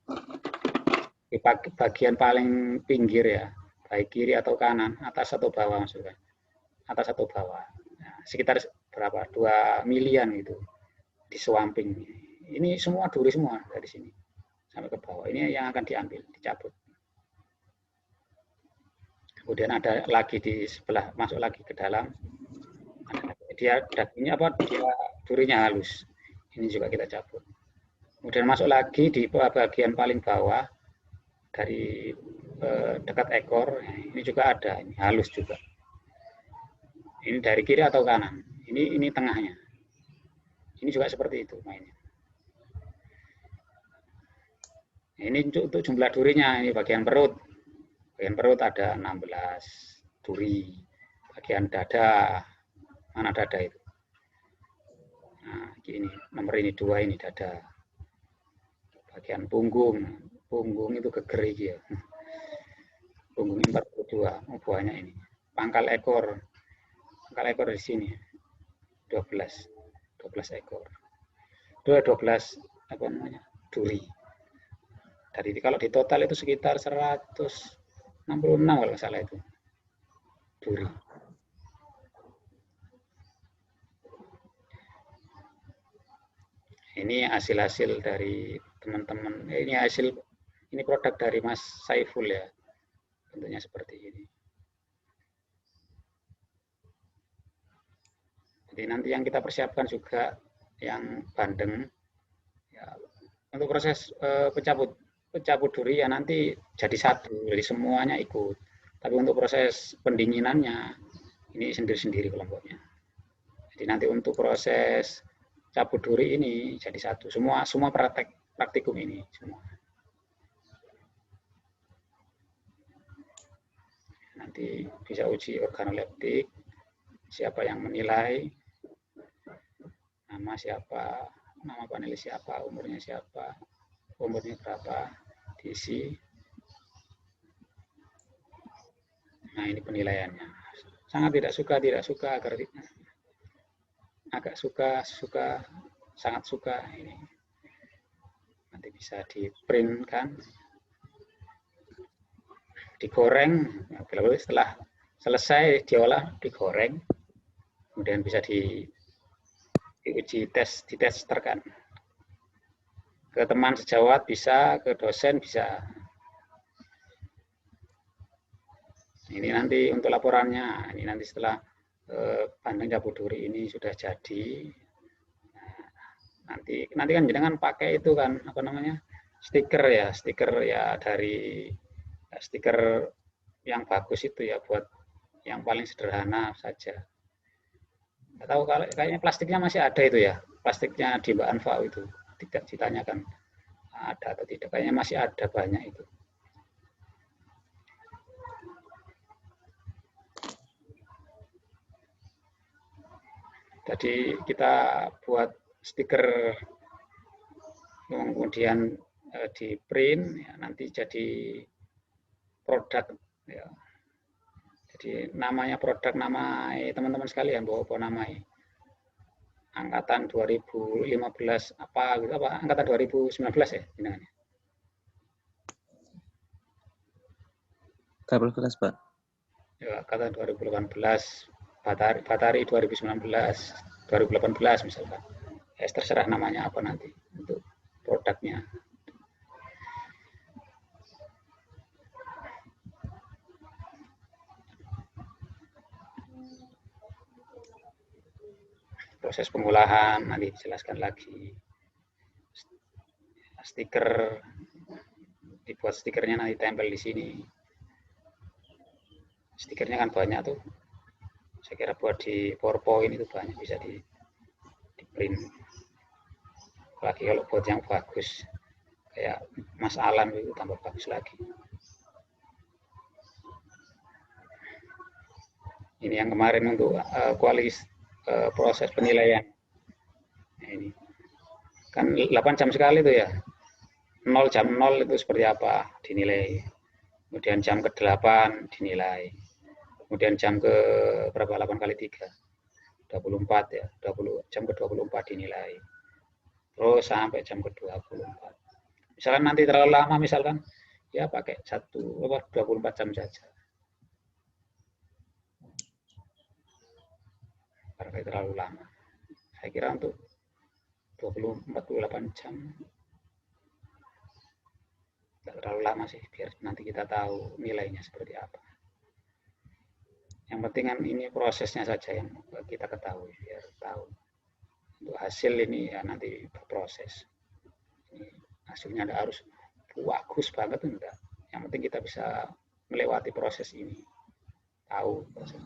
S1: Di bagian paling pinggir ya, baik kiri atau kanan, atas atau bawah maksudnya. Atas atau bawah. Nah, sekitar berapa? 2 milian gitu. Di swamping. Ini semua duri semua dari sini sampai ke bawah. Ini yang akan diambil, dicabut. Kemudian ada lagi di sebelah, masuk lagi ke dalam. Dia durinya halus. Ini juga kita cabut. Kemudian masuk lagi di bagian paling bawah dari dekat ekor. Ini juga ada, ini halus juga. Ini dari kiri atau kanan. Ini tengahnya. Ini juga seperti itu mainnya. Ini untuk jumlah durinya, ini bagian perut. Bagian perut ada 16 duri. Bagian dada, mana dada itu? Nah, ini nomor ini 2 ini dada. Bagian punggung itu gegeri ya. Punggung 42, banyak ini. Pangkal ekor di sini 12 ekor. 12 duri. Dari kalau di total itu sekitar 166 kalau salah itu duri. Ini hasil dari teman-teman. Ini produk dari Mas Saiful ya. Tentunya seperti ini. Jadi nanti yang kita persiapkan juga yang bandeng. Ya, untuk proses pencabut duri ya nanti jadi satu, jadi semuanya ikut. Tapi untuk proses pendinginannya ini sendiri-sendiri kelompoknya. Jadi nanti untuk proses cabut duri ini jadi satu, semua praktikum ini semua. nanti bisa uji organoleptik, siapa yang menilai, nama siapa, nama panelis siapa, umurnya siapa, umurnya berapa, diisi. Nah, ini penilaiannya. Sangat tidak suka, agak suka, sangat suka. Ini nanti bisa di print kan, digoreng. Setelah selesai diolah, digoreng, kemudian bisa diuji ditesterkan. Ke teman sejawat bisa, ke dosen bisa. Ini nanti untuk laporannya, ini nanti setelah Bandeng Cabuduri ini sudah jadi, nah, nanti kan jenengan pakai itu kan apa namanya, stiker ya dari stiker yang bagus itu ya, buat yang paling sederhana saja. Nggak tahu kalau kayaknya plastiknya masih ada itu ya, plastiknya di Mbak Anfa itu tidak ditanyakan ada atau tidak, kayaknya masih ada banyak itu. Jadi kita buat stiker, kemudian di print, ya, nanti jadi produk. Ya. Jadi namanya produk, nama teman-teman sekalian, bawa namai. Angkatan 2015 apa gitu, apa angkatan 2019 ya jenengannya?
S3: 18, Pak.
S1: Ya, angkatan 2018. Batari 2019, 2018 misalkan. Ya, terserah namanya apa nanti untuk produknya. Proses pengolahan nanti dijelaskan lagi. Stiker, dibuat stikernya nanti tempel di sini. Stikernya kan banyak tuh. Saya kira buat di PowerPoint itu banyak, bisa di print. Lagi kalau buat yang bagus kayak Mas Alan itu tambah bagus lagi. Ini yang kemarin untuk proses penilaian. Nah, ini kan 8 jam sekali itu ya. 0 jam 0 itu seperti apa dinilai. Kemudian jam ke-8 dinilai. Kemudian jam ke berapa, 8 kali 3, 24 ya, 20, jam ke-24 dinilai. Terus sampai jam ke-24. Misalkan nanti terlalu lama, misalkan ya pakai 24 jam saja. Karena terlalu lama. Saya kira untuk 48 jam tidak terlalu lama sih, biar nanti kita tahu nilainya seperti apa. Yang penting kan ini prosesnya saja yang kita ketahui, biar tahu. Untuk hasil ini ya nanti berproses. Ini hasilnya tidak harus bagus banget, enggak. Yang penting kita bisa melewati proses ini, tahu proses.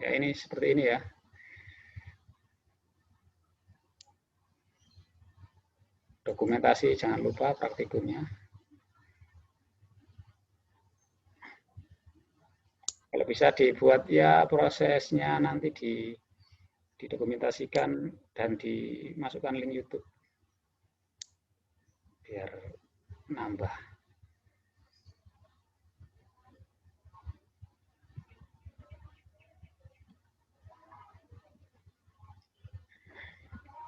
S1: Ya ini seperti ini ya. Dokumentasi jangan lupa, praktikumnya. Kalau bisa dibuat ya prosesnya nanti didokumentasikan dan dimasukkan link YouTube biar nambah.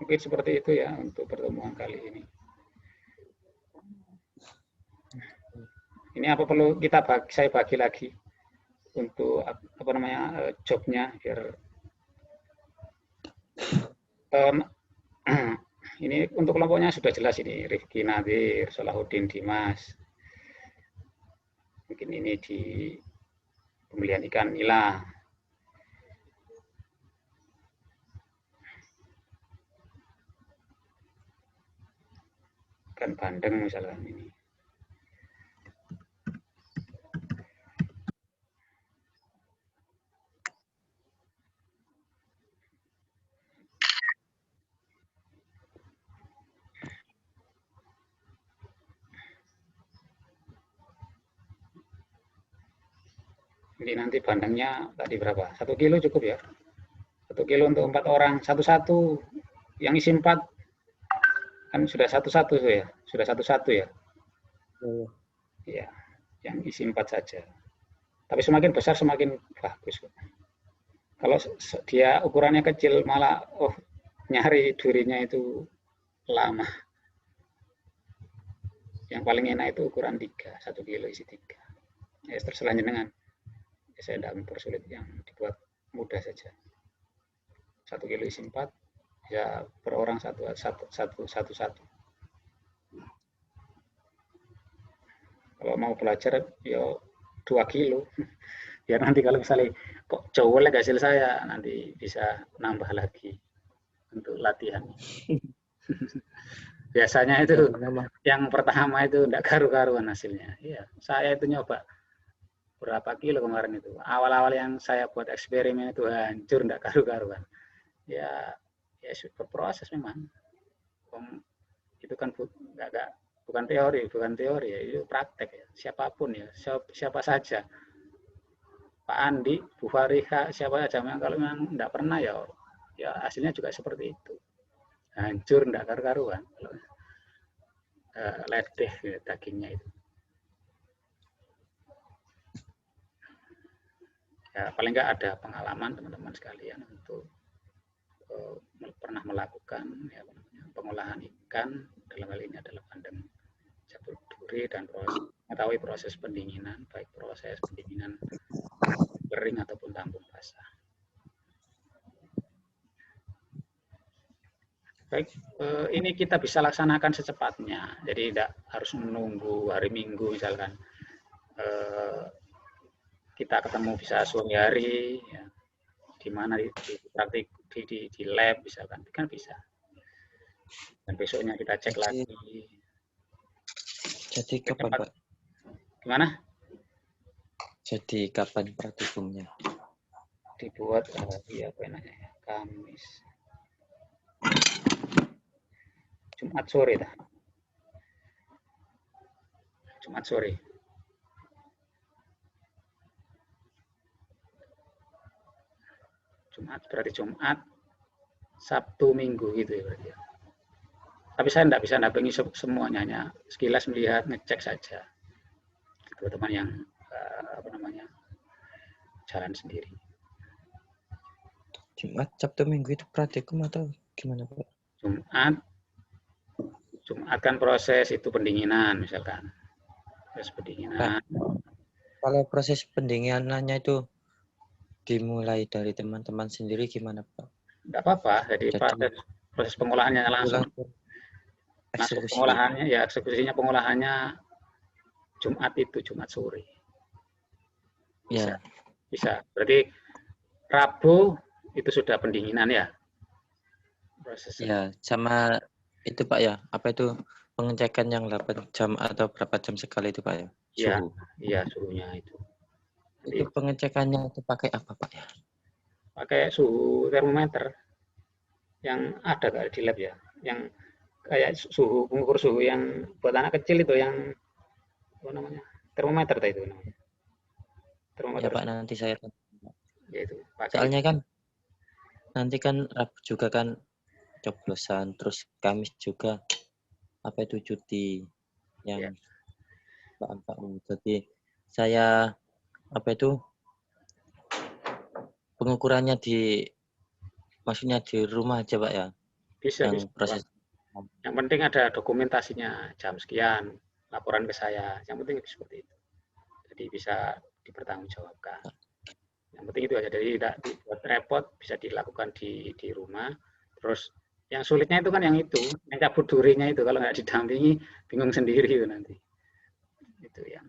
S1: Mungkin seperti itu ya untuk pertemuan kali ini. Ini apa perlu saya bagi lagi untuk apa namanya jobnya biar ini untuk kelompoknya sudah jelas ini, Rifki Nadir, Salahuddin Dimas. Mungkin ini di pembelian ikan nila. Ikan bandeng misalkan ini. Ini nanti bandengnya tadi berapa? 1 kilo cukup ya? 1 kilo untuk 4 orang, satu-satu. Yang isi 4 kan sudah satu-satu ya? Sudah satu-satu ya? Iya, yang isi 4 saja. Tapi semakin besar semakin bagus. Kalau dia ukurannya kecil malah nyari durinya itu lama. Yang paling enak itu ukuran 3, 1 kilo isi 3. Ya, terserah jenengan. Saya tidak mempersulit, yang dibuat mudah saja. 1 kilo isi 4, ya per orang satu. Kalau mau belajar, ya 2 kilo. Biar nanti kalau misalnya kok jelek hasil saya, nanti bisa nambah lagi untuk latihan. Biasanya itu yang pertama itu tidak karu-karuan hasilnya. Iya, saya itu nyoba berapa kilo kemarin itu. Awal-awal yang saya buat eksperimen itu hancur, tidak karu-karuan. Ya berproses memang. Itu kan bukan teori ya, itu praktek ya. Siapapun ya, siapa saja. Pak Andi, Bu Fariha, siapa saja. Kalau memang tidak pernah ya hasilnya juga seperti itu. Hancur, tidak karu-karuan. Ledeh ya, dagingnya itu. Ya, paling nggak ada pengalaman teman-teman sekalian untuk pernah melakukan ya, pengolahan ikan, dalam hal ini adalah bandeng jabul duri, dan mengetahui proses pendinginan, baik proses pendinginan kering ataupun tampung basah. Baik, ini kita bisa laksanakan secepatnya, jadi tidak harus menunggu hari Minggu misalkan. Kita ketemu bisa sore hari, ya, di mana di lab misalkan, kan bisa. Dan besoknya kita cek lagi.
S3: Jadi kapan Pak?
S1: Gimana?
S3: Jadi kapan praktikumnya?
S1: Dibuat apa namanya? Kamis. Jumat sore dah. Jumat sore. Jumat berarti Jumat, Sabtu, Minggu gitu ya berarti ya. Tapi saya tidak bisa dampingi semuanya, hanya sekilas melihat, ngecek saja. Teman-teman yang jalan sendiri.
S3: Jumat, Sabtu, Minggu itu praktikum atau gimana Pak?
S1: Jumat kan proses itu pendinginan misalkan. Proses pendinginan.
S3: Kalau proses pendinginannya itu dimulai dari teman-teman sendiri gimana Pak?
S1: Tidak apa-apa, jadi proses pengolahannya langsung pengolahannya ya, eksekusinya pengolahannya Jumat sore. Bisa. Ya. Bisa. Berarti Rabu itu sudah pendinginan ya?
S3: Prosesnya. Ya, sama itu Pak ya, apa itu pengecekan yang 8 jam atau berapa jam sekali itu Pak ya?
S1: Suhu. Iya, suhunya itu.
S3: Itu pengecekannya itu pakai apa Pak ya?
S1: Pakai suhu termometer yang ada di lab ya, yang kayak suhu, pengukur suhu yang buat anak kecil itu, yang apa namanya, termometer itu namanya.
S3: Termometer. Ya Pak, nanti saya
S1: ya, itu,
S3: soalnya itu. Kan nanti kan Rabu juga kan coblosan, terus Kamis juga apa itu cuti yang Pak. Jadi saya apa itu pengukurannya maksudnya di rumah aja Pak ya?
S1: Bisa.
S3: Proses.
S1: Yang penting ada dokumentasinya, jam sekian, laporan ke saya. Yang penting seperti itu. Jadi bisa dipertanggungjawabkan. Yang penting itu aja. Jadi tidak dibuat repot, bisa dilakukan di rumah. Terus yang sulitnya itu kan yang cabut durinya itu. Kalau nggak didampingi, bingung sendiri itu nanti. Itu yang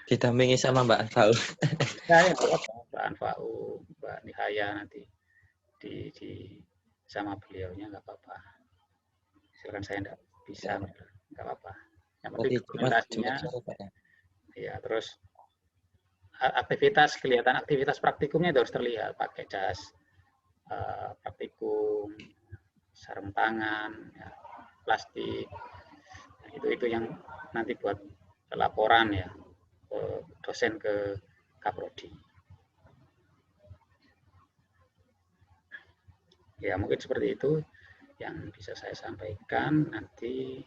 S3: didampingi sama Mbak Anfau.
S1: Saya Mbak Anfau, Mbak Nihaya nanti di sama beliaunya nggak apa-apa. Silakan, saya nggak bisa, nggak apa-apa. Yang penting dokumentasinya. Ya, terus kelihatan aktivitas praktikumnya itu harus terlihat, pakai jas praktikum, sarung tangan, ya, plastik. Nah, itu yang nanti buat laporan ya, dosen ke Kaprodi. Ya, mungkin seperti itu yang bisa saya sampaikan. Nanti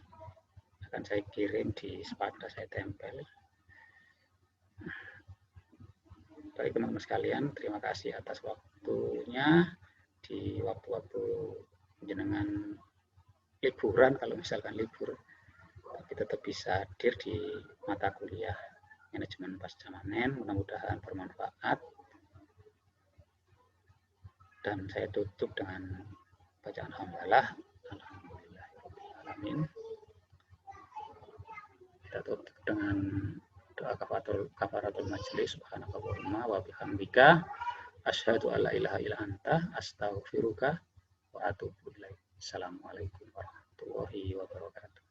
S1: akan saya kirim di Spada, saya tempel. Baik teman-teman sekalian, terima kasih atas waktunya di waktu-waktu jenengan liburan, kalau misalkan libur, tapi tetap bisa hadir di mata kuliah manajemen pasca panen. Mudah-mudahan bermanfaat. Dan saya tutup dengan bacaan hamdalah. Alhamdulillahirrahmanirrahim. Kita tutup dengan doa kafaratul majlis. Subhanakallahumma wa bihamdika asyhadu alla ilaha illa anta astaghfiruka wa atubu ilaik. Assalamualaikum warahmatullahi wabarakatuh.